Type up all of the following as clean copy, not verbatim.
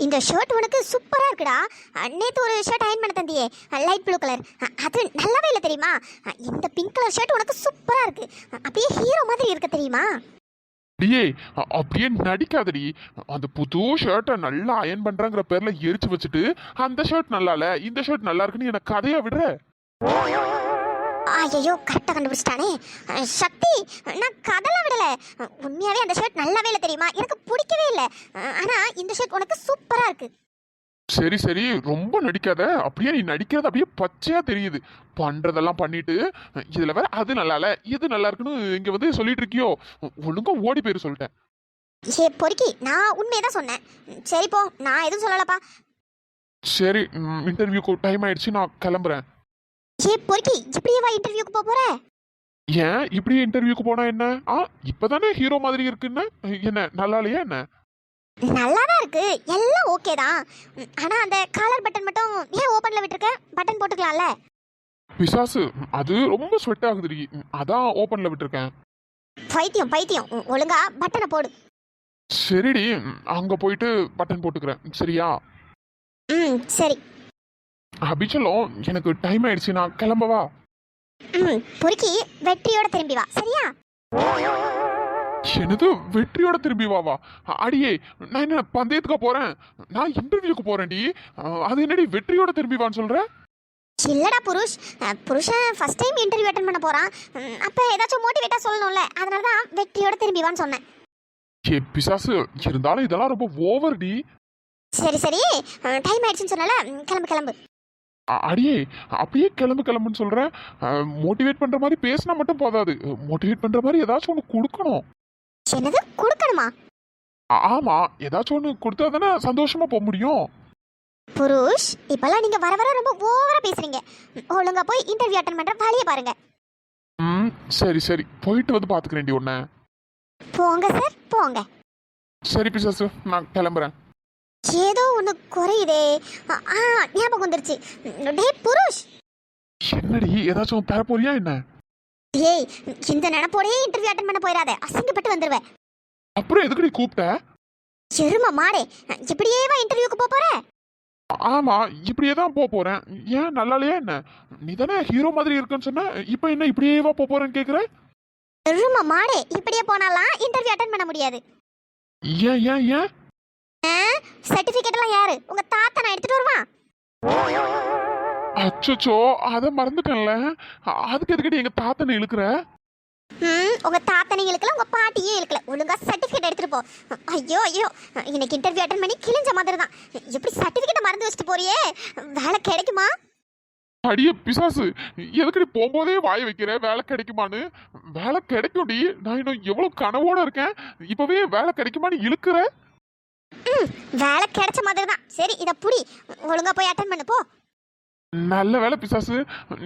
இந்த ஷர்ட் உனக்கு சூப்பரா இருக்குடா. நேத்து ஒரு ஷர்ட் அயன் பண்ண தந்தியே, லைட் ப்ளூ கலர். அது நல்லாவே இல்லை தெரியுமா? இந்த பிங்க் கலர் ஷர்ட் உனக்கு சூப்பரா இருக்கு. அப்படியே ஹீரோ மாதிரி இருக்க தெரியுமா? டியே அப்படியே நடிக்காதடி. அந்த புது ஷர்ட்டை நல்லா அயன் பண்றங்கிற பேர்ல எரிச்சு வச்சுட்டு அந்த ஷர்ட் நல்லா இல்ல இந்த ஷர்ட் நல்லா இருக்குன்னு எனக்கு கதையா விடுற. ஐயோ, கரெக்டாக கண்டுபிடிச்சிட்டானே. சக்தி, நான் கதெல்லாம் விடல. உண்மையாவே அந்த ஷர்ட் நல்லாவே இல்லை தெரியுமா? எனக்கு பிடிக்கவே இல்லை. ஆனா இந்த ஷர்ட் உனக்கு சூப்பரா இருக்கு. சரி சரி, ரொம்ப நடிக்காத. அப்படியே நீ நடிக்கிறது அப்படியே பச்சையா தெரியுது. பண்றதெல்லாம் பண்ணிட்டு இதுல வேற அது நல்லா இல்ல இது நல்லா இருக்குன்னு இங்க வந்து சொல்லிட்டு இருக்கியோ. ஒழுங்கா ஓடி போயிரு சொல்லிட்டேன். ஏ பொறுக்கி, நான் உண்மையதான் சொன்னேன். சரி போ, நான் எதுவும் சொல்லலப்பா. சரி, இன்டர்வியூக்கு டைம் ஆயிடுச்சு, நான் கிளம்புறேன். ஏ பொறுக்கி, இப்படியே வா இன்டர்வியூக்கு போற? ஏன் இப்படியே இன்டர்வியூக்கு போனா என்ன? இப்பதானே ஹீரோ மாதிரி இருக்குன்னு என்ன நல்லா இல்லையா என்ன? நல்லாதான் இருக்கு, எல்லாம் ஓகே தான். ஆனா அந்த காலர் பட்டன் மட்டும் ஏன் ஓபன்ல விட்டுருக்க? பட்டன் போட்டுக்கலாம்ல. பிசாசு, அது ரொம்ப ஸ்வெட் ஆகுதுடி, அதான் ஓபன்ல விட்டுருக்கேன். பைத்தியம் பைத்தியம், ஒழுங்கா பட்டனை போடு. சரிடி, அங்க போயிட்டு பட்டன் போட்டுக்கிறேன், சரியா? சரி. அபிச்சலம், எனக்கு டைம் ஆயிடுச்சு, நான் கிளம்பவா? பொறுக்கி, வெற்றியோட திரும்பி வா, சரியா? எனது வெற்றியோட திரும்பி வாவா? அடியே, நான் என்ன பந்தயத்துக்கு போறேன்? நான் இன்டர்வியூக்கு போறேன்டி. அது என்னடி வெற்றியோட திரும்பி வான்னு சொல்ற? இல்லடா புருஷன் ஃபர்ஸ்ட் டைம் இன்டர்வியூ அட்டெண்ட் பண்ண போறான். அப்ப ஏதாச்சும் மோட்டிவேட்டா சொல்லணும்ல, அதனால தான் வெற்றியோட திரும்பி வான்னு சொன்னேன். ஏ பிசாசு, இருந்தாலும் இதெல்லாம் ரொம்ப ஓவர் டி. சரி சரி, டைம் ஆயிடுச்சுன்னு சொன்னல, கிளம்பு கிளம்பு. அடியே, அப்படியே கிளம்பு கிளம்புன்னு சொல்றேன். மோட்டிவேட் பண்ற மாதிரி பேசினா மட்டும் போதாது, மோட்டிவேட் பண்ற மாதிரி ஏதாச்சும் ஒன்று கொடுக்கணும். என்னது கொடுக்கணுமா? ஆமா, ஏதாச்சும் ஒன்று கொடுத்தா தானே சந்தோஷமா போக முடியும். புருஷ், இப்பெல்லாம் நீங்க வர வர ரொம்ப ஓவரா பேசுறீங்க. ஒழுங்கா போய் இன்டர்வியூ அட்டெண்ட் பண்ற வழியை பாருங்க. சரி சரி, போயிட்டு வந்து பாத்துக்கிறேன்டி உன்னை. போங்க சார், போங்க. சரி பிசாசு, நான் கிளம்புறேன். ஏதோ ஒன்று குறையுதே. ஞாபகம் வந்துருச்சு. டே புருஷ், என்னடி ஏதாச்சும் தர போறியா என்ன? ஏய், இந்த நினைப்போடே இன்டர்வியூ அட்டெண்ட் பண்ண போயிடாத, அசிங்கப்பட்டு வந்துருவேன். அப்புறம் எதுக்குடி கூப்பிட்ட? எரும மாடே, இப்படியே வா இன்டர்வியூக்கு போற? ஆமா, இப்படியே தான் போறேன். ஏன் நல்லா இல்லையா என்ன? நீ தானே ஹீரோ மாதிரி இருக்குன்னு சொன்ன, இப்போ என்ன இப்படியேவா போறேன்னு கேக்குற? எரும மாடே, இப்படியே போனாலாம் இன்டர்வியூ அட்டெண்ட் பண்ண முடியாது. ஏன் ஏன் ஏன்? சர்டிபிகேட் எல்லாம் யாரு? உங்க தாத்தா நான் எடுத்துட்டு வருவான். அச்சோ, அத மறந்துட்டேன்ல. அதுக்கு எதுக்கடி எங்க தாத்தனை இழுக்கிற? உங்க தாத்தனை இழுக்கல, உங்க பாட்டியே இழுக்கல. ஒழுங்கா சர்டிபிகேட் எடுத்துட்டு போ. ஐயோ ஐயோ, இன்னைக்கு இன்டர்வியூ அட்டெண்ட் பண்ணி கிழிஞ்ச மாதிரி தான். எப்படி சர்டிபிகேட் மறந்து வச்சுட்டு போறியே? வேலை கிடைக்குமா? அடியே பிசாசு, எதுக்கடி போகும்போதே வாய வைக்கிற வேலை கிடைக்குமான்னு? வேலை கிடைக்கும்டி, நான் இன்னும் எவ்வளவு கனவோட இருக்கேன். இப்பவே வேலை கிடைக்குமான்னு இழுக்கிற? வேலை கிடைச்ச மாதிரி தான். சரி, இத புடி, ஒழுங்கா போய் அட்டெண்ட் பண்ணு போ. நல்ல வேலை பிசாசு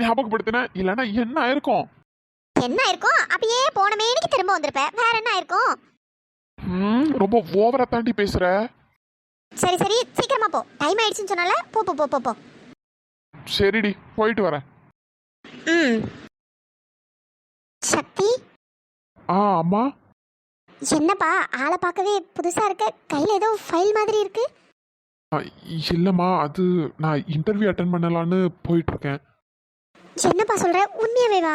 ஞாபகப்படுத்தின, இல்லைன்னா என்ன ஆயிருக்கும்? என்ன இருக்கும்? அப்படியே போன மேனிக்கு திரும்ப வந்திருப்ப. வேற என்ன ஆயிருக்கும்? ரொம்ப ஓவரா தாண்டி பேசுற. சரி சரி, சீக்கிரமா போ, டைம் ஆயிடுச்சுன்னு சொன்னால. போ போ போ போ. சரிடி, போயிட்டு வரேன். சக்தி. அம்மா. என்னப்பா, ஆளை பார்க்கவே புதுசா இருக்க. கையில ஏதோ ஃபைல் மாதிரி இருக்கு. இல்லம்மா, அது நான் இன்டர்வியூ அட்டெண்ட் பண்ணலான்னு போயிட்டு இருக்கேன். என்னப்பா சொல்ற? உண்மையாவே வா?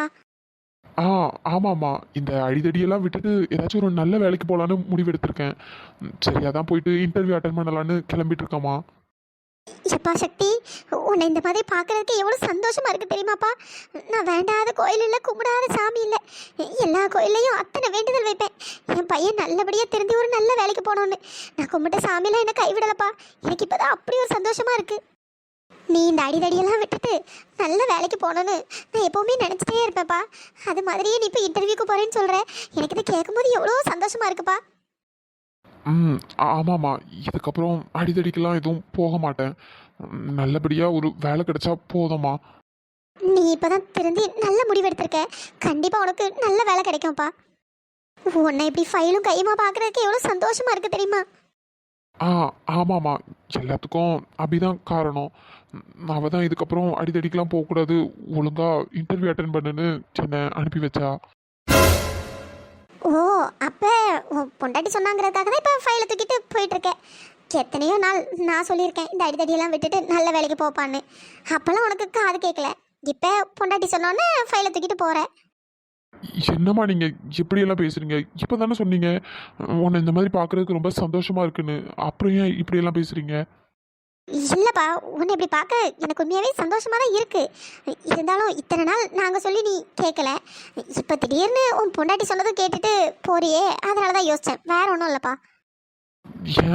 ஆமாம்மா, இந்த அடிதடியெல்லாம் விட்டுட்டு ஏதாச்சும் ஒரு நல்ல வேலைக்கு போகலான்னு முடிவெடுத்திருக்கேன். சரி, அதான் போயிட்டு இன்டர்வியூ அட்டெண்ட் பண்ணலான்னு கிளம்பிட்டு இருக்கேம்மா. எப்பா சக்தி, உன்னை இந்த மாதிரி பார்க்கறதுக்கு எவ்வளோ சந்தோஷமா இருக்கு தெரியுமாப்பா? நான் வேண்டாத கோயில் இல்லை, கும்பிடாத சாமி இல்லை, எல்லா கோயிலையும் அத்தனை வேண்டுதல் வைப்பேன். என் பையன் நல்லபடியாக திருந்தி ஒரு நல்ல வேலைக்கு போகணுன்னு. நான் கும்பிட்ட சாமியெல்லாம் என்னை கைவிடலப்பா. எனக்கு இப்போதான் அப்படி ஒரு சந்தோஷமா இருக்கு. நீ இந்த அடிதடியெல்லாம் விட்டுட்டு நல்ல வேலைக்கு போகணுன்னு நான் எப்போவுமே நினச்சிட்டே இருப்பேன்ப்பா. அது மாதிரியே நீ இப்போ இன்டர்வியூக்கு போகிறேன்னு சொல்கிற. எனக்கு இதை கேட்கும்போது எவ்வளோ சந்தோஷமா இருக்குப்பா. ஆமாம்மா, இதுக்கப்புறம் அடிதடிக்கெல்லாம் எதுவும் போக மாட்டேன். நல்லபடியாக ஒரு வேலை கிடைச்சா போதும்மா. நீ இப்போதான் திருந்தி நல்ல முடிவெடுத்திருக்க. கண்டிப்பாக உனக்கு நல்ல வேலை கிடைக்கும்ப்பா. உன்னை இப்படி ஃபைலும் கையுமா பார்க்குறதுக்கு எவ்வளோ சந்தோஷமா இருக்கு தெரியுமா? ஆமாம்மா, எல்லாத்துக்கும் அபிதான் காரணம். அவள் தான் இதுக்கப்புறம் அடிதடிக்கெலாம் போகக்கூடாது, ஒழுங்காக இன்டர்வியூ அட்டெண்ட் பண்ணுன்னு என்னை அனுப்பி வச்சா. ஓ, அப்போ பொண்டாட்டி சொன்னாங்கிறதுக்காக தான் இப்போ ஃபைலை தூக்கிட்டு போயிட்டுருக்கேன். எத்தனையோ நாள் நான் சொல்லியிருக்கேன் இந்த அடிதடியெல்லாம் விட்டுட்டு நல்ல வேலைக்கு போப்பான்னு. அப்போல்லாம் உனக்கு காது கேட்கல. இப்போ பொண்டாட்டி சொன்னோன்னே ஃபைலை தூக்கிட்டு போகிறேன். என்னம்மா நீங்க இப்படியெல்லாம் பேசுறீங்க? இப்பதானே சொன்னீங்க உன்னை இந்த மாதிரி பார்க்கறதுக்கு ரொம்ப சந்தோஷமா இருக்குன்னு. அப்புறம் ஏன் இப்படியெல்லாம் பேசுறீங்க? இல்லைப்பா, உன்னை இப்படி பார்க்க எனக்கு உண்மையாகவே சந்தோஷமாக தான் இருக்குது. இருந்தாலும் இத்தனை நாள் நாங்கள் சொல்லி நீ கேட்கல. இப்போ திடீர்னு உன் பொண்டாட்டி சொன்னதும் கேட்டுட்டு போறியே, அதனால தான் யோசித்தேன். வேற ஒன்றும் இல்லைப்பா.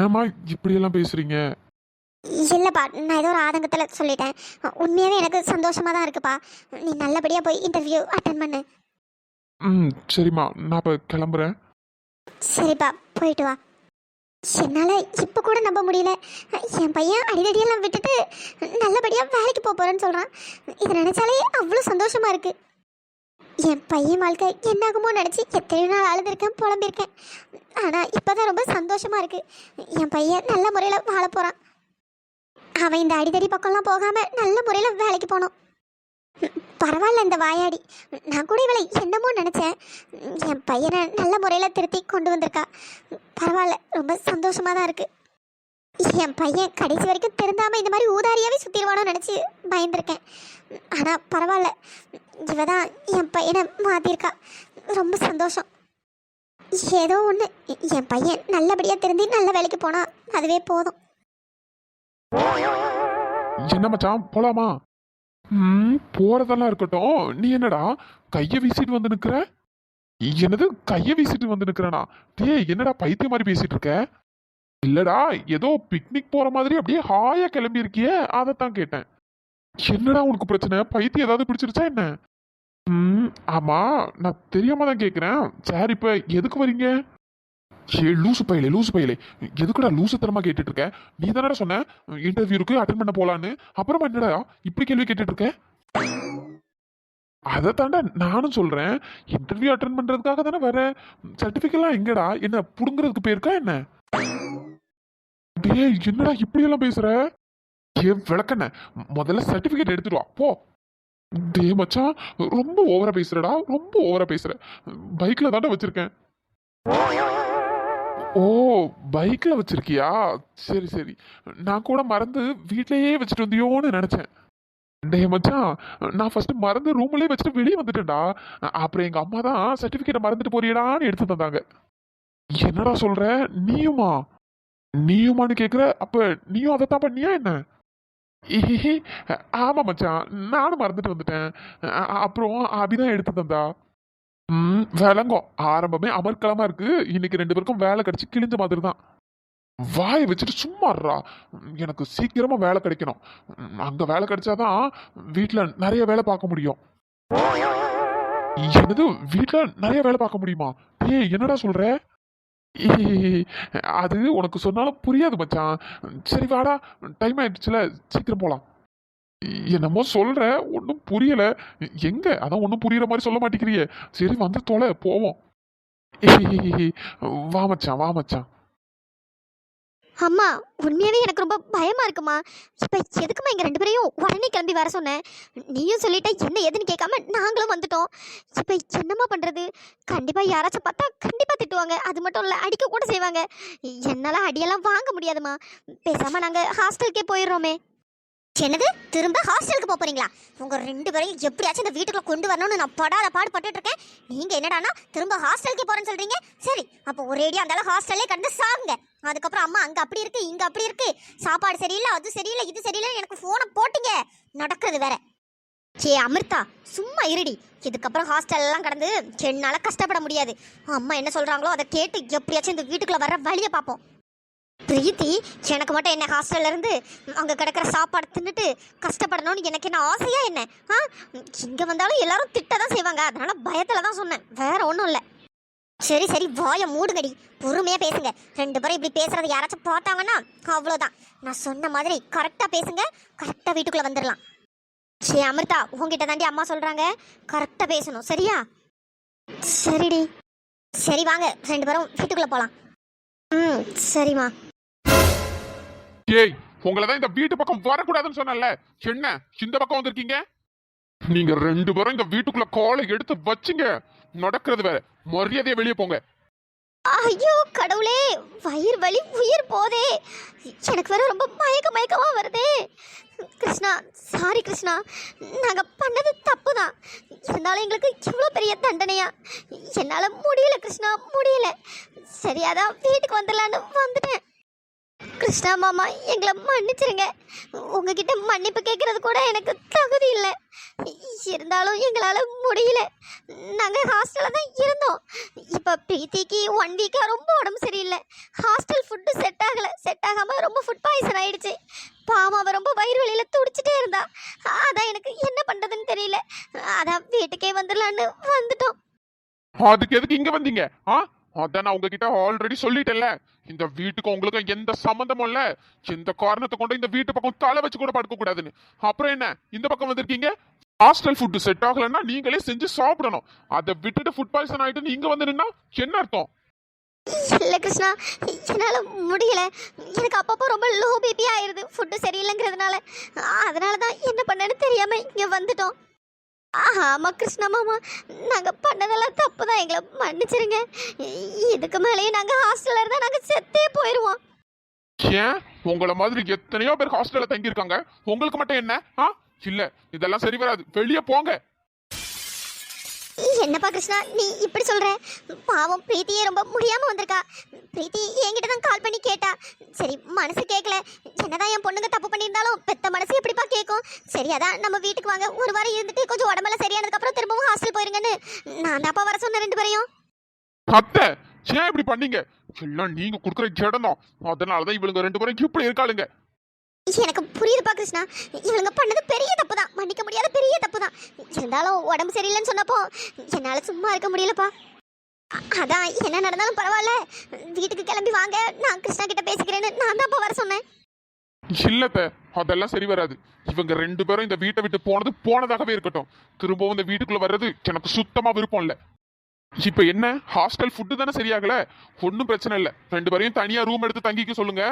ஏம்மா இப்படியெல்லாம் பேசுறீங்க? இல்லைப்பா, நான் ஏதோ ஒரு ஆதங்கத்தில் சொல்லிட்டேன். உண்மையாகவே எனக்கு சந்தோஷமாக தான் இருக்குப்பா. நீ நல்லபடியாக போய் இன்டர்வியூ அட்டன் பண்ணு. சரிம்மா, நான் இப்போ கிளம்புறேன். சரிப்பா, போயிட்டு வா. என்னால் இப்போ கூட நம்ப முடியல. என் பையன் அடிதடியெல்லாம் விட்டுட்டு நல்லபடியாக வேலைக்கு போகிறேன்னு சொல்கிறான். இதை நினச்சாலே அவ்வளோ சந்தோஷமாக இருக்குது. என் பையன் வாழ்க்கை என்னாகுமோ நினச்சி எத்தனை நாள் அழுதுருக்கேன், புலம்பிருக்கேன். ஆனால் இப்போ தான் ரொம்ப சந்தோஷமாக இருக்குது. என் பையன் நல்ல முறையில் வாழ போகிறான். அவன் இந்த அடிதடி பக்கம்லாம் போகாமல் நல்ல முறையில் வேலைக்கு போனோம். பரவாயில்ல இந்த வாயாடி. நான் கூட இவளை என்னமோ நினச்சேன். என் பையனை நல்ல முறையில் திருத்தி கொண்டு வந்திருக்கா. பரவாயில்ல, ரொம்ப சந்தோஷமாக தான் இருக்குது. என் பையன் கடைசி வரைக்கும் திருந்தாமல் இந்த மாதிரி ஊதாரியாகவே சுற்றிடுவானோ நினச்சி பயந்துருக்கேன். ஆனால் பரவாயில்ல, இவ தான் என் பையனை மாற்றிருக்கா. ரொம்ப சந்தோஷம். ஏதோ ஒன்று, என் பையன் நல்லபடியாக திருந்தி நல்ல வேலைக்கு போனால் அதுவே போதும். என்ன மச்சான், போலாமா? போறதெல்லாம் இருக்கட்டும். நீ என்னடா கைய வீசிட்டு வந்து நிக்கிற? என்னது கைய வீசிட்டு வந்து நிக்கிறனா? டேய், என்னடா பைத்தியம் மாதிரி பேசிட்டு இருக்க? இல்லடா, ஏதோ பிக்னிக் போற மாதிரி அப்படியே ஹாயா கிளம்பி இருக்கியே, அதைத்தான் கேட்டேன். என்னடா உனக்கு பிரச்சனை? பைத்தியம் ஏதாவது பிடிச்சிருச்சா என்ன? ஆமா, நான் தெரியாம தான் கேக்குறேன். சரி, இப்ப எதுக்கு வரீங்க? லூசு பையலே, எதுக்குடா லூசுத்தனமா கேட்டுட்டு இருக்க? நீ தானடா சொன்ன இன்டர்வியூக்கு அட்டன் பண்ண போலான்னு. அப்புறமா என்னடா இப்படி கேள்வி கேட்டுட்டு இருக்க? அதை தாண்டா நானும் சொல்றேன். இன்டர்வியூ அட்டன் பண்றதுக்காக தானே வர. சர்டிபிகேட்லாம் எங்கடா? என்ன புடுங்குறதுக்கு போயிருக்கா என்ன? டேய், என்னடா இப்படி எல்லாம் பேசுற? விளக்கண்ண, முதல்ல சர்டிபிகேட் எடுத்துட்டு வா போ. டே மச்சான், ரொம்ப ஓவரா பேசுறடா, ரொம்ப ஓவரா பேசுற. பைக்ல தாண்டா வச்சிருக்கேன். ஓ, பைக்ல வச்சிருக்கியா? சரி சரி, நான் கூட மறந்து வீட்லயே வச்சுட்டு வந்தியோன்னு நினைச்சேன். டே மச்சான், நான் ஃபர்ஸ்ட் மறந்து ரூம்லயே வச்சுட்டு வெளியே வந்துட்டேன்டா. அப்புறம் எங்க அம்மா தான் சர்டிபிகேட்டை மறந்துட்டு போறியடான்னு எடுத்து தந்தாங்க. என்னடா சொல்ற? நீயுமா? நீயுமான்னு கேக்குற? அப்ப நீயும் அதைத்தான் பண்ணியா என்ன? இஹிஹி, ஆமா மச்சான், நானும் மறந்துட்டு வந்துட்டேன். அப்புறம் அபிதான் எடுத்து தந்தா. விளங்கும். ஆரம்பமே அமர்க்களமா இருக்கு. இன்னைக்கு 2 பேருக்கும் வேலை கிடைச்சு கிழிஞ்ச மாதிரி தான். வாயை வச்சுட்டு சும்மாறா. எனக்கு சீக்கிரமா வேலை கிடைக்கணும். அங்க வேலை கிடைச்சாதான் வீட்டுல நிறைய வேலை பார்க்க முடியும். என்னது, வீட்டுல நிறைய வேலை பார்க்க முடியுமா? ஏய், என்னடா சொல்ற? அது உனக்கு சொன்னாலும் புரியாது மச்சான். சரி வாடா, டைம் ஆயிடுச்சுல, சீக்கிரம் போலாம். என்னமோ சொல்ற, ஒன்றும் புரியல. எங்க அதான் ஒன்றும் புரியுற மாதிரி சொல்ல மாட்டேங்கிறியே. சரி வந்து தொலை, போவோம். வா மச்சான், வா மச்சான். அம்மா, உண்மையாகவே எனக்கு ரொம்ப பயமாக இருக்குமா. இப்போ எதுக்குமா எங்கள் 2 பேரையும் உடனே கிளம்பி வர சொன்னேன்? நீயும் சொல்லிட்ட, என்ன ஏதுன்னு கேட்காம நாங்களும் வந்துட்டோம். இப்போ என்னம்மா பண்ணுறது? கண்டிப்பாக யாராச்சும் பார்த்தா கண்டிப்பாக திட்டுவாங்க. அது மட்டும் இல்லை, அடிக்க கூட செய்வாங்க. என்னால் அடியெல்லாம் வாங்க முடியாதுமா. பேசாமல் நாங்கள் ஹாஸ்டலுக்கே போயிடுறோமே. என்னது, திரும்ப ஹாஸ்டலுக்கு போக போறீங்களா? உங்க 2 பேரையும் எப்படியாச்சும் இந்த வீட்டுக்குள்ள கொண்டு வரணும்னு நான் படாத பாடுபட்டுட்டு இருக்கேன். நீங்க என்னடானா திரும்ப ஹாஸ்டலுக்கு போறேன்னு சொல்றீங்க? சரி, அப்போ ஒரேடியா அந்த ஹாஸ்டல்லே கடந்து சாகுங்க. அதுக்கப்புறம் அம்மா அங்க அப்படி இருக்கு, இங்க அப்படி இருக்கு, சாப்பாடு சரியில்லை, அது சரியில்லை, இது சரியில்லை, எனக்கு போனை போட்டீங்க. நடக்கிறது வேற. சே அமிர்தா, சும்மா இருடி. இதுக்கப்புறம் ஹாஸ்டல் எல்லாம் கடந்து என்னால கஷ்டப்பட முடியாது. அம்மா என்ன சொல்றாங்களோ அதை கேட்டு எப்படியாச்சும் இந்த வீட்டுக்குள்ள வர வழியை பார்ப்போம். பிரீத்தி, எனக்கு மட்டும் என்ன ஹாஸ்டல்ல இருந்து அங்கே கிடக்கிற சாப்பாடு தின்னுட்டு கஷ்டப்படணும்னு எனக்கு என்ன ஆசையா என்ன? இங்கே வந்தாலும் எல்லாரும் திட்ட தான் செய்வாங்க. அதனால பயத்தில் தான் சொன்னேன், வேற ஒன்றும் இல்லை. சரி சரி, வாயை மூடுங்கடி, பொறுமையாக பேசுங்க. 2 பேரும் இப்படி பேசுறத யாராச்சும் பார்த்தாங்கன்னா அவ்வளோதான். நான் சொன்ன மாதிரி கரெக்டாக பேசுங்க, கரெக்டாக வீட்டுக்குள்ளே வந்துடலாம். சரி அமிர்தா, உங்ககிட்ட தாண்டி அம்மா சொல்கிறாங்க, கரெக்டாக பேசணும், சரியா? சரிடி. சரி வாங்க, 2 பேரும் வீட்டுக்குள்ளே போகலாம். சரிம்மா. ஏய், உங்களதான் இந்த வீட்டு பக்கம் வரக்கூடாதுன்னு சொன்னல, என்ன இந்த பக்கம் வந்திருக்கீங்க? நீங்க 2 பேரும் இந்த வீட்டுக்குள்ள காலை எடுத்து வச்சுங்க. நடக்கிறது வேற. மரியாதையா வெளியே போங்க. ஐயோ கடவுளே, வயிறு வலி உயிர் போதே. எனக்கு வேற ரொம்ப மயக்கமா வருதே. கிருஷ்ணா, சாரி கிருஷ்ணா, நாங்கள் பண்ணது தப்பு தான். இருந்தாலும் எங்களுக்கு இவ்வளோ பெரிய தண்டனையா? என்னால் முடியல கிருஷ்ணா, முடியல. சரியாதான் வீட்டுக்கு வந்துடலான்னு வந்துட்டேன். கிருஷ்ணா மாமா, எங்களை மன்னிச்சிருங்க. உங்ககிட்ட மன்னிப்பு கேட்கறது கூட எனக்கு தகுதி இல்லை. இருந்தாலும் எங்களால் முடியல. நாங்கள் ஹாஸ்டலில் தான் இருந்தோம். இப்போ பிரீத்திக்கு 1 வீக்காக ரொம்ப உடம்பு சரியில்லை. ஹாஸ்டல் ஃபுட்டு செட் ஆகாமல் ரொம்ப ஃபுட் பாய்சன் ஆயிடுச்சு. பாவம், அவள் ரொம்ப வயிறு வலியில் துடிச்சிட்டே இருந்தா. அதான் எனக்கு என்ன பண்ணுறதுன்னு தெரியல. அதான் வீட்டுக்கே வந்துடலான்னு வந்துட்டோம். அதுக்கு எதுக்கு இங்க வந்தீங்க? அதான் நான் உங்ககிட்ட ஆல்ரெடி சொல்லிட்டேன்ல, இந்த வீட்டுக்கு உங்களுக்கு எந்த சம்மந்தமும் இல்ல. எந்த காரணத்தை கொண்டு இந்த வீட்டு பக்கம் தலை வச்சு கூட படுக்க கூடாதுன்னு. அப்புறம் என்ன இந்த பக்கம் வந்திருக்கீங்க? ஹாஸ்டல் ஃபுட் செட் ஆகலன்னா நீங்களே செஞ்சு சாப்பிடணும். அதை விட்டுட்டு ஃபுட் பாய்சன் ஆயிட்டு நீங்க வந்து நின்னா என்ன அர்த்தம்? இல்லை கிருஷ்ணா, என்னால் முடியல. எனக்கு அப்பப்போ ரொம்ப லோ பிபி ஆயிடுது ஃபுட்டு சரியில்லைங்கிறதுனால. அதனால தான் என்ன பண்ணேன்னு தெரியாமல் இங்கே வந்துட்டோம். ஆமாம் கிருஷ்ணா மாமா, நாங்கள் பண்ணதெல்லாம் தப்பு தான். எங்களை மன்னிச்சிருங்க. இதுக்கு மேலேயே நாங்கள் ஹாஸ்டலில் இருந்தால் நாங்கள் செத்தே போயிடுவோம். ஏன் உங்களை மாதிரி எத்தனையோ பேர் ஹாஸ்டல்ல தங்கி இருக்காங்க, உங்களுக்கு மட்டும் என்ன? இல்ல, இதெல்லாம் சரி வராது, வெளியே போங்க. என்னப்பா கிருஷ்ணா நீ இப்படி சொல்ற? பாவம் பிரீத்தியே ரொம்ப முடியாம வந்திருக்கா. பிரீத்தி என்கிட்ட தான் கால் பண்ணி கேட்டா. சரி, மனசு கேட்கல. என்னதான் என் பொண்ணுங்க தப்பு பண்ணியிருந்தாலும் பெத்த மனசு எப்படிப்பா கேட்கும்? சரி, அதான் நம்ம வீட்டுக்கு வாங்க, ஒரு வாரம் இருந்துட்டு கொஞ்சம் உடம்பெல்லாம் சரியானதுக்கு அப்புறம் திரும்பவும் ஹாஸ்டல் போயிருங்கன்னு நான் தான்ப்பா வர சொன்ன 2 பேரையும். அத்தை, ஏன் இப்படி பண்ணீங்க? எல்லாம் நீங்க குடுக்குற இடம் தான். அதனாலதான் இவளுங்க 2 பேரும் இப்படி இருக்காளுங்க. எனக்கு புரியுதுப்பா கிருஷ்ணா, இவளுங்க பண்ணது பெரிய தப்பு தான், மன்னிக்க முடியாத பெரிய தப்பு தான். இருந்தாலும் உடம்பு சரியில்லைன்னு சொன்னப்போ என்னால சும்மா இருக்க முடியலப்பா. அதான் என்ன நடந்தாலும் பரவாயில்ல, வீட்டுக்கு கிளம்பி வாங்க, நான் கிருஷ்ணா கிட்ட பேசிக்கிறேன்னு நான் தான்ப்பா வர சொன்னேன். இல்லத்த, அதெல்லாம் சரி வராது. இவங்க 2 பேரும் இந்த வீட்டை விட்டு போனது போனதாகவே இருக்கட்டும். திரும்பவும் இந்த வீட்டுக்குள்ள வர்றது எனக்கு சுத்தமா விருப்பம் இல்ல. இப்ப என்ன, ஹாஸ்டல் ஃபுட்டு தானே சரியாகல, ஒன்னும் பிரச்சனை இல்ல. 2 பேரையும் தனியா ரூம் எடுத்து தங்கிக்க சொல்லுங்க.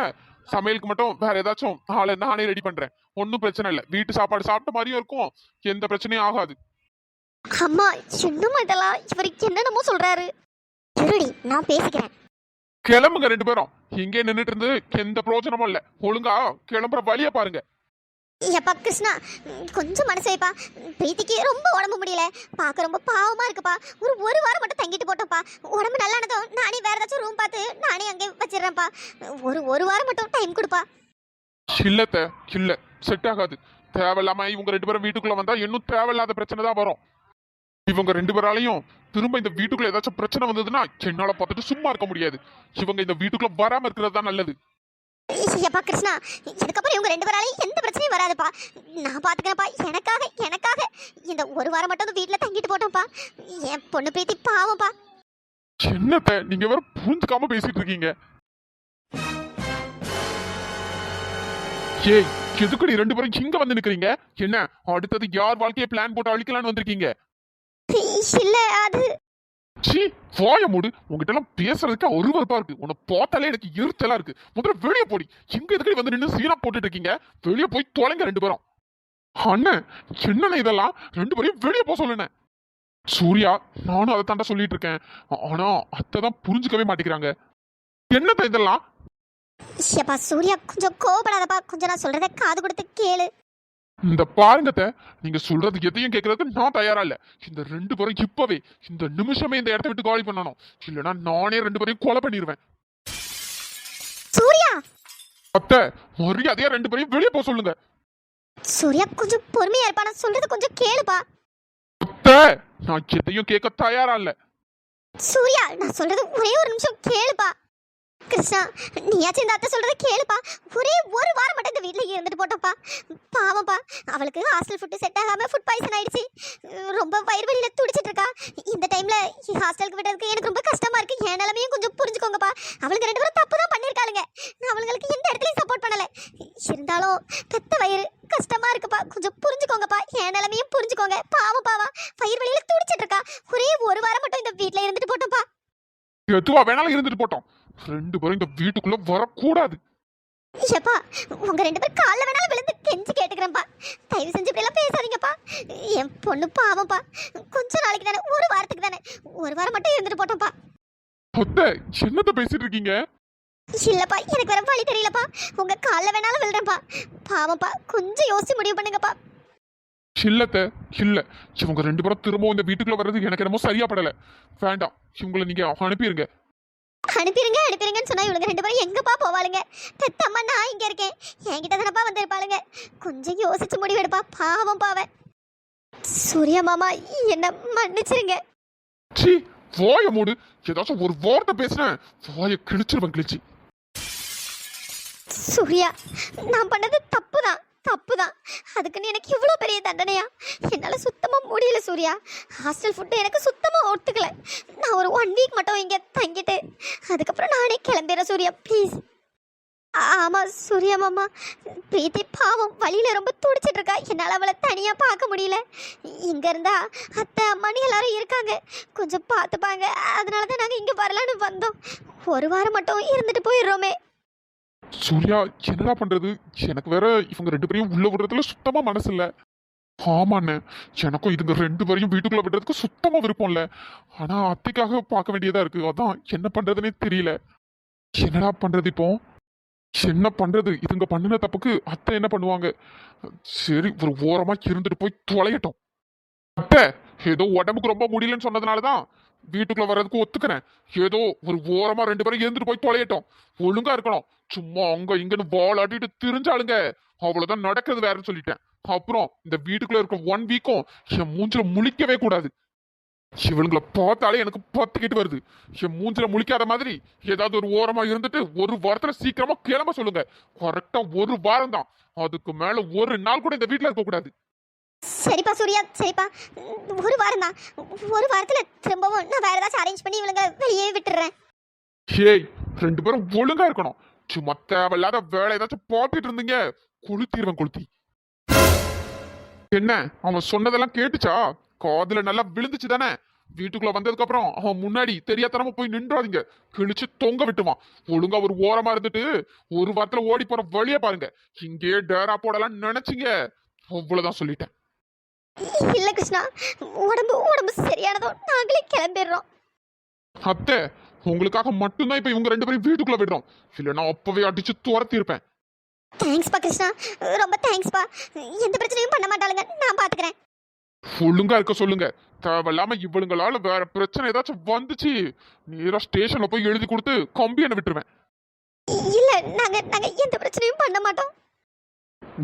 சமையலுக்கு மட்டும் வேற ஏதாச்சும் ஆளை நானே ரெடி பண்றேன். ஒன்னும் பிரச்சனை இல்ல. வீட்டு சாப்பாடு சாப்பிட்ட மாதிரியும் இருக்கும், எந்த பிரச்சனையும் ஆகாது. அம்மா, என்னமா இதெல்லாம்? இவருக்கு என்னென்னமோ சொல்றாரு. இருடி, நான் பேசிக்கிறேன். கிளம்புங்க 2 பேரும். இங்கே நின்றுட்டு இருந்து எந்த பிரயோஜனமும் இல்ல. ஒழுங்கா கிளம்புற வழிய பாருங்க. எப்பா கிருஷ்ணா, கொஞ்சம் மனசு வைப்பா. பிரீத்திக்கு ரொம்ப உடம்பு முடியல, பார்க்க ரொம்ப பாவமா இருக்குப்பா. ஒரு வாரம் மட்டும் தங்கிட்டு போட்டோம்ப்பா. உடம்பு நல்லானதும் நானே வேற ஏதாச்சும் ரூம் பார்த்து நானே அங்கே வச்சிடறேன்ப்பா. ஒரு வாரம் மட்டும் டைம் கொடுப்பா. இல்லத்த, இல்ல, செட் ஆகாது. தேவையில்லாம இவங்க 2 பேரும் வீட்டுக்குள்ள வந்தா இன்னும் தேவையில்லாத பிரச்சனை தான் வரும். இவங்க 2 பேராலையும் திரும்ப இந்த வீட்டுக்குள்ள ஏதாச்சும் பிரச்சனை வந்ததுன்னா என்னால பார்த்துட்டு சும்மா இருக்க முடியாது. இவங்க இந்த வீட்டுக்குள்ள வராம இருக்கிறது தான் நல்லது. எப்பா கிருஷ்ணா, இதுக்கப்புறம் இவங்க 2 பேராலையும் எந்த பிரச்சனையும் வராதுப்பா. நான் பாத்துக்கிறேன்ப்பா. எனக்காக இந்த ஒரு வாரம் மட்டும் வீட்டுல தங்கிட்டு போட்டோம்ப்பா. என் பொண்ணு பிரீத்தி பாவம்ப்பா. என்னத்த நீங்க வேற புரிஞ்சுக்காம பேசிட்டு இருக்கீங்க? ஏய், எதுக்கு நீ 2 பேரும் இங்க வந்து நிக்கிறீங்க? என்ன அடுத்தது யார் வாழ்க்கையை பிளான் போட்டு அழிக்கலான்னு வந்திருக்கீங்க? இல்ல, அது சீ, வாய மூடு. உங்ககிட்ட எல்லாம் பேசுறதுக்கு அருவருப்பா இருக்கு. உன்னை பார்த்தாலே எனக்கு எரிச்சலா இருக்கு. முதல்ல வெளியே போடி. எங்க எதுக்கடி வந்து நின்று சீனா போட்டுட்டு இருக்கீங்க? வெளியே போய் தொலைங்க 2 பேரும். அண்ணன், என்னண்ணே இதெல்லாம்? 2 பேரையும் வெளியே போக சொல்லுண்ணே. சூர்யா, நானும் அதை தாண்டா சொல்லிட்டு இருக்கேன். ஆனா அத்தை தான் புரிஞ்சுக்கவே மாட்டேங்கிறாங்க. என்னத்த இதெல்லாம்? எப்பா சூர்யா, கொஞ்சம் கோபப்படாதப்பா. கொஞ்சம் நான் சொல்றத காது கொடுத்து கேளு. இந்த பாருங்கத்த, நீங்க சொல்றது எதையும் கேட்கறதுக்கு நான் தயாரா இல்ல. இந்த 2 பேரும் இப்பவே இந்த நிமிஷமே இந்த இடத்த விட்டு காலி பண்ணணும். இல்லைன்னா நானே 2 பேரையும் கொலை பண்ணிடுவேன். சூர்யா, அத்தை, மரியாதையா 2 பேரையும் வெளியே போக சொல்லுங்க. சூர்யா கொஞ்சம் பொறுமையா இருப்பா. நான் சொல்றது கொஞ்சம் கேளுப்பா. அத்தை, நான் எதையும் கேட்க தயாரா இல்ல. சூர்யா, நான் சொல்றது ஒரே ஒரு நிமிஷம் கேளுப்பா. கிருஷ்ணா, நீயாச்சும் இந்த அத்தை சொல்றதை கேளுப்பா. ஒரே ஒரு வாரம் மட்டும் இந்த வீட்டில் இருந்துட்டு போட்டோம்ப்பா. பாவம்ப்பா, அவளுக்கு ஹாஸ்டல் ஃபுட்டு செட் ஆகாம ஃபுட் பாய்சன் ஆயிடுச்சு. ரொம்ப வயிறு வலியில துடிச்சிட்டு இருக்கா. இந்த டைம்ல ஹாஸ்டலுக்கு விட்டதுக்கு எனக்கு ரொம்ப கஷ்டமா இருக்கு. என் நிலைமையும் கொஞ்சம் புரிஞ்சுக்கோங்கப்பா. அவளுக்கு 2 பேரும் தப்பு தான் பண்ணிருக்காளுங்க. நான் அவங்களுக்கு எந்த இடத்துலயும் சப்போர்ட் பண்ணல. இருந்தாலும் பெத்த வயிறு கஷ்டமா இருக்குப்பா. கொஞ்சம் புரிஞ்சுக்கோங்கப்பா. என் நிலைமையும் புரிஞ்சுக்கோங்க. பாவா வயிறு வலியில துடிச்சிட்டு இருக்கா. ஒரே ஒரு வாரம் மட்டும் இந்த வீட்டில் இருந்துட்டு போட்டோம்ப்பா. எதுவா வேணாலும் இருந்துட்டு போட்டோம். 2 பேரும் இந்த வீட்டுக்குள்ள வரக்கூடாது. ஏப்பா, உங்க 2 பேர் கால்ல வேணாலும் விழுந்து கெஞ்சி கேட்டுக்கிறேன்ப்பா. தயவு செஞ்சு இப்படி எல்லாம் பேசாதீங்கப்பா. என் பொண்ணு பாவம்ப்பா. கொஞ்ச நாளைக்கு தானே, ஒரு வாரத்துக்கு தானே, ஒரு வாரம் மட்டும் இருந்துட்டு போட்டோம்ப்பா. அத்தை என்னத்த பேசிட்டு இருக்கீங்க? இல்லப்பா எனக்கு வேற வழி தெரியலப்பா. உங்க கால்ல வேணாலும் விழுறேன்ப்பா. பாவம்ப்பா, கொஞ்சம் யோசிச்சு முடிவு பண்ணுங்கப்பா. இல்லத்த இல்ல, இவங்க ரெண்டு பேரும் திரும்பவும் இந்த வீட்டுக்குள்ள வர்றது எனக்கு என்னமோ சரியா படல. வேண்டாம், இவங்களை நீங்க அனுப்பிடுங்க. அனுப்பிருங்கன்னு சொன்னா இவளுங்க ரெண்டு பேரும் எங்கப்பா போவாளுங்க? பெத்தம்மா நான் இங்க இருக்கேன், என்கிட்ட தானப்பா வந்திருப்பாளுங்க. கொஞ்சம் யோசிச்சு முடிவெடுப்பா. பாவம் பாவ. சூர்யா மாமா, என்ன மன்னிச்சிருங்க. சீ, வாய மூடு. ஏதாச்சும் ஒரு வார்த்தை பேசுனேன் வாய கிழிச்சிருவேன் கிழிச்சு. சூர்யா, நான் பண்ணது தப்புதான். அதுக்குன்னு எனக்கு இவ்வளோ பெரிய தண்டனையா? என்னால் சுத்தமாக முடியல சூர்யா. ஹாஸ்டல் ஃபுட்டு எனக்கு சுத்தமாக ஒத்துக்கல. நான் ஒரு 1 வீக் மட்டும் இங்கே தங்கிட்டு அதுக்கப்புறம் நானே கிளம்பிடுறேன் சூர்யா, ப்ளீஸ். ஆமாம் சூர்யா மாமா, பிரீத்தி பாவம் வழியில் ரொம்ப துடிச்சிட்டு இருக்கா. என்னால் அவளை தனியாக பார்க்க முடியல. இங்கே இருந்தா அத்தை அம்மானு எல்லாரும் இருக்காங்க, கொஞ்சம் பார்த்துப்பாங்க. அதனால தான் நாங்கள் இங்கே வரலான்னு வந்தோம். ஒரு வாரம் மட்டும் இருந்துட்டு போயிடுறோமே. சூர்யா, என்னடா பண்றது? எனக்கு வேற இவங்க ரெண்டு பேரையும் உள்ள விடுறதுல சுத்தமா மனசு இல்ல. ஆமாண்ணே, எனக்கும் இதுங்க ரெண்டு பேரையும் வீட்டுக்குள்ள விடுறதுக்கு சுத்தமா விருப்பம் இல்ல. ஆனா அத்தைக்காக பார்க்க வேண்டியதா இருக்கு. அதான் என்ன பண்றதுன்னே தெரியல. என்னடா பண்றது இப்போ? என்ன பண்றது? இதுங்க பண்ணின தப்புக்கு அத்தை என்ன பண்ணுவாங்க? சரி, ஒரு ஓரமா இருந்துட்டு போய் தொலையட்டும். அத்தை ஏதோ உடம்புக்கு ரொம்ப முடியலன்னு சொன்னதுனாலதான் வீட்டுக்குள்ள வர்றதுக்கு ஒத்துக்கிறேன். ஏதோ ஒரு ஓரமா ரெண்டு பேரும் இருந்துட்டு போய் தொலையட்டும். ஒழுங்கா இருக்கணும். சும்மா அங்க இங்கன்னு வாலாட்டிட்டு திரிஞ்சாளுங்க, அவ்வளவுதான் நடக்கிறது வேறன்னு சொல்லிட்டேன். அப்புறம் இந்த வீட்டுக்குள்ள இருக்க 1 வீக்கும் என் மூஞ்சில முழிக்கவே கூடாது. இவளுங்களை பார்த்தாலே எனக்கு பத்துக்கிட்டு வருது. என் மூஞ்சில முழிக்காத மாதிரி ஏதாவது ஒரு ஓரமா இருந்துட்டு ஒரு வாரத்துல சீக்கிரமா கிளம்ப சொல்லுங்க. கரெக்டா ஒரு வாரம் தான், அதுக்கு மேல ஒரு நாள் கூட இந்த வீட்டுல இருக்க கூடாது. சரிப்பா சூர்யா, சரிப்பா. ஒரு வாரம் தான். ஒரு வாரத்தில் திரும்பவும் நான் வேற ஏதாச்சும் அரேஞ்ச் பண்ணி இவளுங்க வெளியே விட்டுடுறேன். ஹேய், ரெண்டு பேரும் ஒழுங்கா இருக்கணும். சும்மா தேவையில்லாத வேலை ஏதாச்சும் பார்த்துட்டு இருந்தீங்க, கொளுத்திடுவேன் கொளுத்தி. என்ன அவன் சொன்னதெல்லாம் கேட்டுச்சா? காதுல நல்லா விழுந்துச்சு தானே? வீட்டுக்குள்ள வந்ததுக்கு அப்புறம் அவன் முன்னாடி தெரியாதனமா போய் நின்றாதீங்க, கிழிச்சு தொங்க விட்டுவான். ஒழுங்கா ஒரு ஓரமா இருந்துட்டு ஒரு வாரத்துல ஓடி போற வழிய பாருங்க. இங்கே டேரா போடலாம் நினைச்சீங்க, அவ்வளவுதான் சொல்லிட்டேன். இல்ல கிருஷ்ணா, உடம்பு சரியானதோ நாங்களே கிளம்பிடுறோம். அத்தை, உங்களுக்காக மட்டும்தான் இப்ப இவங்க ரெண்டு பேரும் வீட்டுக்குள்ள விடுறோம். இல்லைன்னா அப்பவே அடிச்சு துரத்தி இருப்பேன். தேங்க்ஸ்பா கிருஷ்ணா, ரொம்ப தேங்க்ஸ்பா. எந்த பிரச்சனையும் பண்ண மாட்டாளுங்க, நான் பாத்துக்கிறேன். ஒழுங்கா இருக்க சொல்லுங்க. தேவையில்லாம இவளுங்களால வேற பிரச்சனை ஏதாச்சும் வந்துச்சு, நேரா ஸ்டேஷன்ல போய் எழுதி கொடுத்து கம்பி என்ன விட்டுருவேன். இல்ல, நாங்க எந்த பிரச்சனையும் பண்ண மாட்டோம்.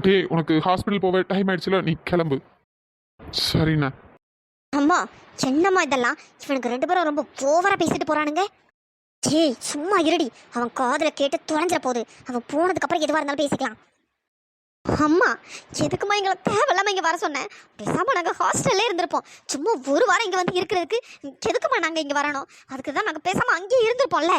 டே, உனக்கு ஹாஸ்பிட்டல் போக டைம் ஆயிடுச்சுல, நீ கிளம்பு. சரிண்ணா. அம்மா, என்னம்மா இதெல்லாம்? இவனுக்கு ரெண்டு பேரும் ரொம்ப ஓவரா பேசிட்டு போறானுங்க. ஜேய், சும்மா இருடி. அவன் காதுல கேட்டு தொலைஞ்சிட போகுது. அவன் போனதுக்கு அப்புறம் எதுவா இருந்தாலும் பேசிக்கலாம். அம்மா, எதுக்குமா எங்களை தேவையில்லாம இங்க வர சொன்னேன்? பேசாம நாங்க ஹாஸ்டல்லே இருந்திருப்போம். சும்மா ஒரு வாரம் இங்க வந்து இருக்கிறதுக்கு எதுக்குமா நாங்க இங்க வரணும்? அதுக்கு தான் நாங்க பேசாம அங்கேயே இருந்திருப்போம்ல.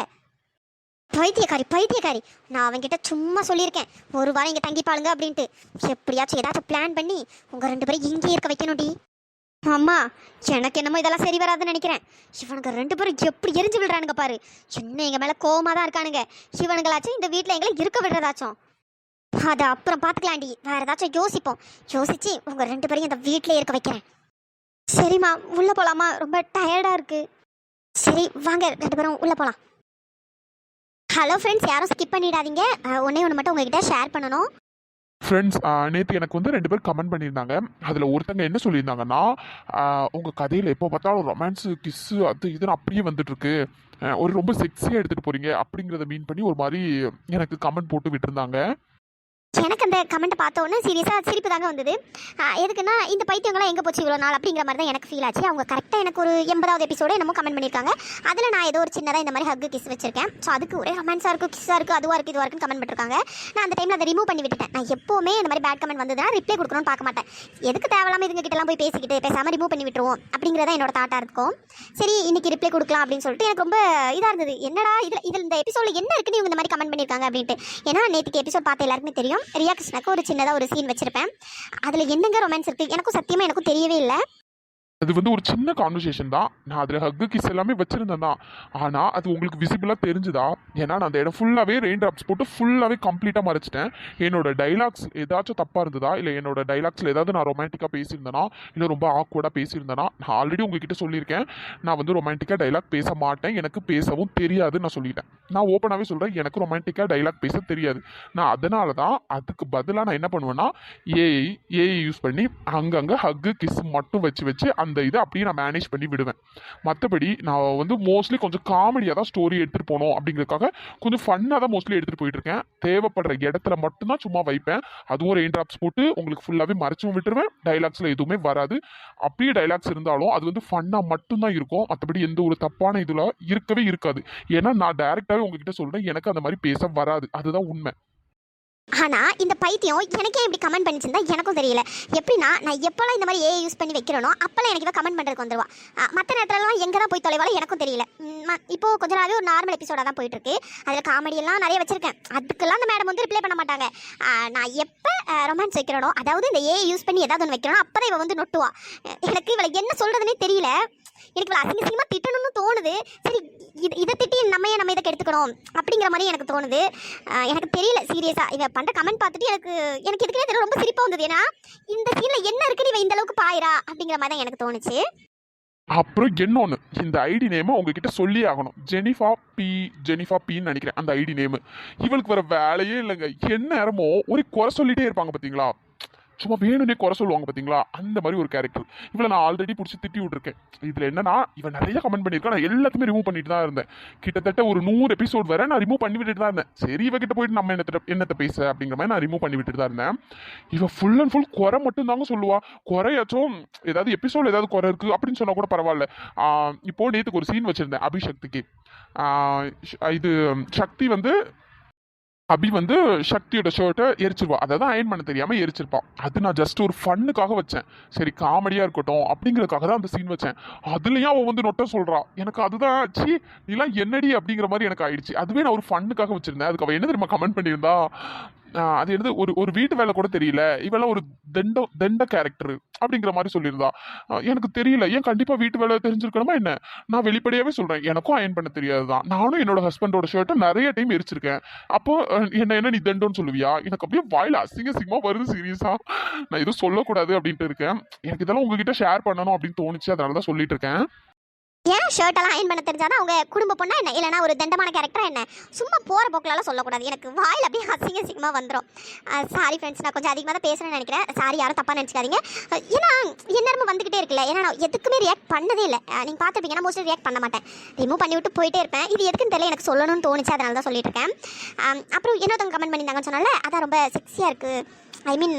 பைத்தியக்காரி, நான் அவன்கிட்ட சும்மா சொல்லியிருக்கேன் ஒரு வாரம் இங்க தங்கிப்பாளுங்க அப்படின்ட்டு. எப்படியாச்சும் ஏதாச்சும் பிளான் பண்ணி உங்க ரெண்டு பேரும் இங்கே இருக்க வைக்கணும்டி. அம்மா, எனக்கு என்னமோ இதெல்லாம் சரி வராதுன்னு நினைக்கிறேன். இவனுங்க ரெண்டு பேரும் எப்படி எரிஞ்சு விடுறானுங்க பாரு. இன்னும் எங்க மேல கோவமா தான் இருக்கானுங்க. இவனுங்களாச்சும் இந்த வீட்டுல எங்களை இருக்க விடுறதாச்சும் அதை அப்புறம் பார்த்துக்கலாண்டி. வேற ஏதாச்சும் யோசிச்சு உங்க ரெண்டு பேரையும் இந்த வீட்டிலே இருக்க வைக்கிறேன். சரிம்மா, உள்ள போலாமா? ரொம்ப டயர்டா இருக்கு. சரி வாங்க, ரெண்டு பேரும் உள்ள போலாம். ஹலோ ஃப்ரெண்ட்ஸ், யாரும் ஸ்கிப் பண்ணிடாதீங்க. ஒன்று மட்டும் உங்ககிட்ட ஷேர் பண்ணணும். ஃப்ரெண்ட்ஸ், நேற்று எனக்கு வந்து ரெண்டு பேர் கமெண்ட் பண்ணியிருந்தாங்க. அதில் ஒருத்தங்க என்ன சொல்லியிருந்தாங்கன்னா, உங்கள் கதையில் எப்போ பார்த்தாலும் ரொமான்ஸு கிஸ்ஸு அது இதுன்னு அப்படியே வந்துட்டுருக்கு, ஒரு ரொம்ப செக்ஸியாக எடுத்துகிட்டு போகிறீங்க அப்படிங்கிறத மீன் பண்ணி ஒரு மாதிரி எனக்கு கமெண்ட் போட்டு விட்டுருந்தாங்க. எனக்கு அந்த கமெண்ட்டை பார்த்த உடனே சீரியஸாக சிரிப்பு தாங்க வந்தது. எதுக்குன்னா, இந்த பைத்தியங்களாம் எங்கே போச்சு இவ்வளோ நாள் அப்படிங்கிற மாதிரி தான் எனக்கு ஃபீல் ஆச்சு. அவங்க கரெக்டாக எனக்கு ஒரு 80வது எபிசோடு என்னமோ கமெண்ட் பண்ணியிருக்காங்க. அதில் நான் ஏதோ ஒரு சின்னதாக இந்த மாதிரி ஹக்கு கிஸ் வச்சிருக்கேன். ஸோ அதுக்கு ஒரே ரொமான்ஸாக இருக்குது, கிஸ்ஸாக இருக்குது, அதுவாக இருக்குது, இதுவாக இருக்குன்னு கமெண்ட் பண்ணிருக்காங்க. நான் அந்த டைமில் அதை ரிமூவ் பண்ணி விட்டுட்டேன். நான் எப்போவுமே இந்த மாதிரி பேட் கமெண்ட் வந்ததுன்னா ரிப்ளை கொடுக்கணும்னு பார்க்க மாட்டேன். எதுக்கு தேவையில்லாமல் இதுங்க கிட்டலாம் போய் பேசிக்கிட்டு பேசாமல் ரிமூவ் பண்ணி விட்டுருவோம் அப்படிங்கிறத என்னோட தாட்டாக இருக்கும். சரி, இன்னைக்கு ரிப்ளை கொடுக்கலாம் அப்படின்னு சொல்லிட்டு எனக்கு ரொம்ப இதாக இருந்தது. என்னடா இதில் இந்த எபிசோடில் என்ன இருக்குன்னு இவங்க இந்த மாதிரி கமெண்ட் பண்ணியிருக்காங்க அப்படின்ட்டு. ஏன்னா நேற்றுக்கு எபிசோட் பார்த்து எல்லாருக்குமே தெரியும், ரியா கிருஷ்ணாக்கு ஒரு சின்னதாக ஒரு சீன் வச்சிருப்பேன். அதில் என்னங்க ரொமான்ஸ் இருக்குது எனக்கும் சத்தியமாக எனக்கும் தெரியவே இல்லை. அது வந்து ஒரு சின்ன கான்வர்சேஷன் தான். நான் அதில் ஹக்கு கிஸ் எல்லாமே வச்சிருந்தேன் தான். ஆனால் அது உங்களுக்கு விசிபிளாக தெரிஞ்சுதா? ஏன்னா நான் அந்த இடம் ஃபுல்லாகவே ரெயின் ட்ராப்ஸ் போட்டு ஃபுல்லாகவே கம்ப்ளீட்டாக மறைச்சிட்டேன். என்னோட டைலாக்ஸ் ஏதாச்சும் தப்பாக இருந்ததா, இல்லை என்னோட டைலாக்ஸில் ஏதாவது நான் ரொமான்டிக்காக பேசியிருந்தேனா, இல்லை ரொம்ப ஆக்வர்டாக பேசியிருந்தேனா? நான் ஆல்ரெடி உங்ககிட்ட சொல்லியிருக்கேன், நான் வந்து ரொமான்டிக்காக டைலாக் பேச மாட்டேன், எனக்கு பேசவும் தெரியாதுன்னு நான் சொல்லிட்டேன். நான் ஓப்பனாகவே சொல்கிறேன், எனக்கு ரொமான்டிக்காக டைலாக் பேச தெரியாது. நான் அதனால தான் அதுக்கு பதிலாக நான் என்ன பண்ணுவேன்னா, ஏஐ யூஸ் பண்ணி அங்கங்கே ஹக்கு கிஸ் மட்டும் வச்சு அந்த இதை அப்படியே நான் மேனேஜ் பண்ணி விடுவேன். மற்றபடி நான் வந்து மோஸ்ட்லி கொஞ்சம் காமெடியாக தான் ஸ்டோரி எடுத்துகிட்டு போகணும் அப்படிங்கிறதுக்காக கொஞ்சம் ஃபன்னாக தான் மோஸ்ட்லி எடுத்துகிட்டு போயிட்டு இருக்கேன். தேவைப்படுற இடத்துல மட்டும்தான் சும்மா வைப்பேன். அதுவும் ரெயின் ட்ராப்ஸ் போட்டு உங்களுக்கு ஃபுல்லாகவே மறைச்சும் விட்டுருவேன். டைலாக்ஸில் எதுவுமே வராது. அப்படியே டைலாக்ஸ் இருந்தாலும் அது வந்து ஃபன்னாக மட்டும்தான் இருக்கும். மற்றபடி எந்த ஒரு தப்பான இதில் இருக்கவே இருக்காது. ஏன்னா நான் டைரெக்டாகவே உங்ககிட்ட சொல்கிறேன், எனக்கு அந்த மாதிரி பேச வராது. அதுதான் உண்மை. ஆனால் இந்த பைத்தியம் எனக்கே இப்படி கமெண்ட் பண்ணிச்சிருந்தா எனக்கும் தெரியல. எப்படின்னா நான் எப்போல்லாம் இந்த மாதிரி ஏஐ யூஸ் பண்ணி வைக்கிறேனோ அப்போல்லாம் எனக்கு இவ கமெண்ட் பண்ணுறதுக்கு வந்துடுவா. மற்ற நேரத்துலலாம் எங்கே தான் போய் தொலைவாலும் எனக்கும் தெரியல. இப்போது கொஞ்ச நாளாகவே ஒரு நார்மல் எபிசோடாக தான் போயிட்டுருக்கு. அதில் காமெடியெல்லாம் நிறைய வச்சுருக்கேன். அதுக்கெல்லாம் அந்த மேடம் வந்து ரிப்ளை பண்ண மாட்டாங்க. நான் எப்போ ரொமான்ஸ் வைக்கிறேனோ, அதாவது இந்த ஏஐ யூஸ் பண்ணி ஏதாவது ஒன்று வைக்கிறோனோ அப்போ தான் இவ வந்து நொட்டுவா. எனக்கு இவளை என்ன சொல்கிறதுனே தெரியல. எனக்கு இவளை அசிங்கமாக திட்டணும்னு தோணுது. சரி, இதை திட்டி நம்ம இதை கெடுத்துக்கணும் அப்படிங்கிற மாதிரி எனக்கு தோணுது. எனக்கு தெரியல சீரியஸாக. இவ பண்ணுற கமெண்ட் பார்த்துட்டு எனக்கு எதுக்குன்னே தெரியல, ரொம்ப சிரிப்பாக வந்தது. ஏன்னா இந்த சீனில் என்ன இருக்குன்னு இவ இந்த அளவுக்கு பாயிரா அப்படிங்கிற மாதிரி தான் எனக்கு தோணுச்சு. அப்புறம் இன்னொன்று, இந்த ஐடி நேமை உங்ககிட்ட சொல்லி ஆகணும். ஜெனிஃபா பின்னு நினைக்கிறேன் அந்த ஐடி நேமு. இவளுக்கு வர வேலையே இல்லைங்க. என்ன நேரமோ ஒரு குறை சொல்லிட்டே இருப்பாங்க பார்த்தீங்களா, சும்மா வேணும்னே குறை சொல்லுவாங்க பார்த்தீங்களா, அந்த மாதிரி ஒரு கேரக்டர். இவளை நான் ஆல்ரெடி பிடிச்சி திட்டி விட்டுருக்கேன். இதில் என்னன்னா, இவன் நிறைய கமெண்ட் பண்ணியிருக்கேன். நான் எல்லாத்தையுமே ரிமூவ் பண்ணிட்டு தான் இருந்தேன். கிட்டத்தட்ட ஒரு 100 எபிசோட் வரை நான் ரிமூவ் பண்ணி விட்டுட்டு தான் இருந்தேன். சரி, இவகிட்ட போயிட்டு நம்ம என்னத்தை பேச அப்படிங்கிற மாதிரி நான் ரிமூவ் பண்ணி விட்டுட்டு தான் இருந்தேன். இவன் ஃபுல் அண்ட் ஃபுல் குறை மட்டும் தாங்க சொல்லுவா. குறையாச்சும் ஏதாவது எபிசோட் ஏதாவது குறை இருக்குது அப்படின்னு சொன்னால் கூட பரவாயில்ல. இப்போ நேற்றுக்கு ஒரு சீன் வச்சுருந்தேன் அபிஷக்திக்கு. இது சக்தி வந்து அபி வந்து சக்தியோட ஷர்ட்டை எரிச்சிருவா. அதாவது அயன் பண்ண தெரியாமல் எரிச்சிருப்பான். அது நான் ஜஸ்ட் ஒரு ஃபன்னுக்காக வச்சேன். சரி, காமெடியாக இருக்கட்டும் அப்படிங்கிறதுக்காக தான் அந்த சீன் வச்சேன். அதுலேயும் அவன் வந்து நொட்ட சொல்கிறான். எனக்கு அதுதான் ஆச்சு, நீலாம் என்னடி அப்படிங்கிற மாதிரி எனக்கு ஆயிடுச்சு. அதுவே நான் ஒரு ஃபன்னுக்காக வச்சுருந்தேன். அதுக்கு அவன் என்ன தெரியுமா கமெண்ட் பண்ணியிருந்தா, அது என்னது, ஒரு வீட்டு வேலை கூட தெரியல, இவெல்லாம் ஒரு தண்ட கேரக்டர் அப்படிங்கிற மாதிரி சொல்லியிருந்தா. எனக்கு தெரியல, ஏன் கண்டிப்பாக வீட்டு வேலை தெரிஞ்சிருக்கணுமா என்ன? நான் வெளிப்படையாகவே சொல்கிறேன், எனக்கும் அயன் பண்ண தெரியாது தான். நானும் என்னோட ஹஸ்பண்டோட ஷர்ட்டை நிறைய டைம் எரிச்சிருக்கேன். அப்போ என்ன நீ தண்டோன்னு சொல்லுவியா? எனக்கு அப்படியே வாயில் அசிங்கமாக வருது சீரியஸாக. நான் எதுவும் சொல்லக்கூடாது அப்படின்ட்டு இருக்கேன். எனக்கு இதெல்லாம் உங்ககிட்ட ஷேர் பண்ணணும் அப்படின்னு தோணுச்சு, அதனால தான் சொல்லிட்டு இருக்கேன். ஏன் ஷர்ட்டெல்லாம் அயன் பண்ண தெரிஞ்சாதான் அவங்க குடும்ப பொண்ணா என்ன, இல்லைனா ஒரு தண்டமான கேரக்டரா என்ன? சும்மா போகிற போக்கெல்லாம் சொல்லக்கூடாது. எனக்கு வாயில் அப்படியே அசிங்கமாக வந்துடும். சாரி ஃப்ரெண்ட்ஸ், நான் கொஞ்சம் அதிகமாக தான் பேசுகிறேன்னு நினைக்கிறேன். சாரி, யாரும் தப்பாக நினச்சிக்காதீங்க. ஏன்னா எந்நேரமும் வந்துக்கிட்டே இருக்குல்ல. ஏன்னா நான் எதுக்குமே ரியாக்ட் பண்ணதே இல்லை. நீங்கள் பார்த்துருப்பீங்க, நான் மோஸ்ட்லி ரியாக்ட் பண்ண மாட்டேன். ரிமூவ் பண்ணி விட்டு போயிட்டே இருப்பேன். இது எதுக்குன்னு தெரியல, எனக்கு சொல்லணும்னு தோணுச்சு, அதனால தான் சொல்லிட்டு இருக்கேன். அப்புறம் இன்னொருத்தவங்க கமெண்ட் பண்ணியிருந்தாங்கன்னு சொன்னால, அதான் ரொம்ப செக்ஸியாக இருக்குது, ஐ மீன்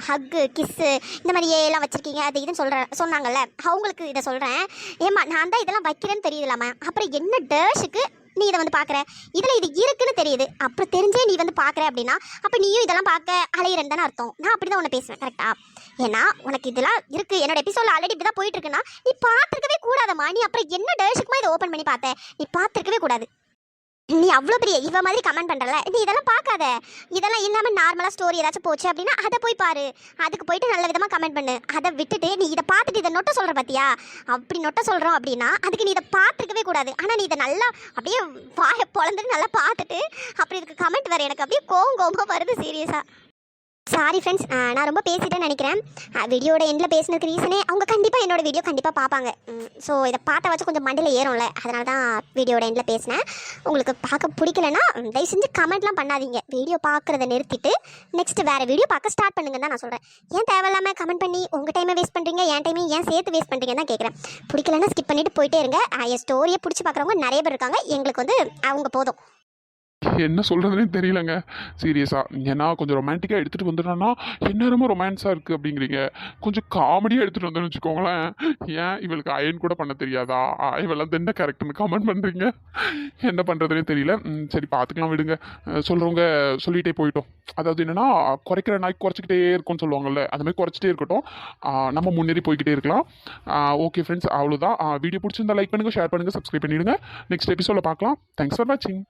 ஹக்கு கிஸ்ஸு இந்த மாதிரி எல்லாம் வச்சுருக்கீங்க அது இதுன்னு சொன்னாங்கல்ல, அவங்களுக்கு இதை சொல்கிறேன். ஏம்மா, நான் தான் இதெல்லாம் வைக்கிறேன்னு தெரியுதுலாமா, அப்புறம் என்ன டேஷுக்கு நீ இதை வந்து பார்க்குற? இதில் இது இருக்குன்னு தெரியுது, அப்புறம் தெரிஞ்சே நீ வந்து பார்க்குற அப்படின்னா அப்போ நீயும் இதெல்லாம் பார்க்க அலையிறன்னு தானே அர்த்தம். நான் அப்படி தான் உன்னை பேசுவேன், கரெக்டா? ஏன்னா உனக்கு இதெல்லாம் இருக்குது, என்னோட எபிசோடில் ஆல்ரெடி இப்படி தான் போயிட்டுருக்குன்னா நீ பார்த்துருக்கவே கூடாதம்மா. நீ அப்புறம் என்ன டேஷுக்குமா இதை ஓப்பன் பண்ணி பார்த்தேன்? நீ பார்த்துருக்கவே கூடாது. நீ அவ்வளோ பெரிய இவ மாதிரி கமெண்ட் பண்ணுறல, நீ இதெல்லாம் பார்க்காத. இதெல்லாம் இல்லாமல் நார்மலாக ஸ்டோரி ஏதாச்சும் போச்சு அப்படின்னா அதை போய் பாரு, அதுக்கு போயிட்டு நல்ல விதமாக கமெண்ட் பண்ணு. அதை விட்டுட்டு நீ இதை பார்த்துட்டு இதை நொட்ட சொல்கிற பார்த்தியா, அப்படி நொட்ட சொல்கிறோம் அப்படின்னா அதுக்கு நீ இதை பார்த்துருக்கவே கூடாது. ஆனால் நீ இதை நல்லா அப்படியே வாயை பொழந்துட்டு நல்லா பார்த்துட்டு அப்படி இதுக்கு கமெண்ட் வேறு, எனக்கு அப்படியே கோவமாக வருது சீரியஸாக. சாரி ஃப்ரெண்ட்ஸ், நான் ரொம்ப பேசிட்டேன்னு நினைக்கிறேன். வீடியோட எண்டில் பேசினதுக்கு ரீசனே அவங்க கண்டிப்பாக என்னோடய வீடியோ கண்டிப்பாக பார்ப்பாங்க. ஸோ இதை பார்த்த வச்சு கொஞ்சம் மண்டியில் ஏறும்ல, அதனால தான் வீடியோட எண்டில் பேசினேன். உங்களுக்கு பார்க்க பிடிக்கலன்னா தயவு செஞ்சு கமெண்ட்லாம் பண்ணாதீங்க. வீடியோ பார்க்குறத நிறுத்திட்டு நெக்ஸ்ட் வேறு வீடியோ பார்க்க ஸ்டார்ட் பண்ணுங்கன்னு தான் நான் சொல்கிறேன். ஏன் தேவையில்லாமல் கமெண்ட் பண்ணி உங்கள் டைமை வேஸ்ட் பண்ணுறீங்க, என் டைமையும் ஏன் சேர்த்து வேஸ்ட் பண்ணுறீங்கன்னு தான் கேட்குறேன். பிடிக்கலன்னா ஸ்கிப் பண்ணிவிட்டு போயிட்டே இருங்க. என் ஸ்டோரியை பிடிச்சி பார்க்குறவங்க நிறைய பேர் இருக்காங்க, எங்களுக்கு வந்து அவங்க போதும். என்ன சொல்கிறதுனே தெரியலங்க சீரியஸாக. ஏன்னா கொஞ்சம் ரொமான்டிக்காக எடுத்துகிட்டு வந்துட்டோன்னா எந்நேரமும் ரொமான்ஸாக இருக்குது அப்படிங்கிறீங்க. கொஞ்சம் காமெடியாக எடுத்துகிட்டு வந்தோன்னு வச்சுக்கோங்களேன். ஏன் இவளுக்கு அயன் கூட பண்ண தெரியாதா, இவெல்லாம் என்ன கரெக்டுன்னு கமெண்ட் பண்ணுறீங்க. என்ன பண்ணுறதுனே தெரியல. சரி, பார்த்துக்கலாம் விடுங்க. சொல்கிறவங்க சொல்லிகிட்டே போயிட்டோம். அதாவது என்னென்னா, குறைக்கிற நாய்க்கு குறைச்சிக்கிட்டே இருக்கும்னு சொல்லுவாங்கள்ல, அந்த மாதிரி குறைச்சிட்டே இருக்கட்டும். நம்ம முன்னேறி போய்கிட்டே இருக்கலாம். ஓகே ஃப்ரெண்ட்ஸ், அவ்வளோதான். வீடியோ பிடிச்சிருந்தா லைக் பண்ணுங்கள், ஷேர் பண்ணுங்கள், சப்ஸ்கிரைப் பண்ணிவிடுங்க. நெக்ஸ்ட் எபிசோடில் பார்க்கலாம். தேங்க்ஸ் ஃபார் வாட்சிங்.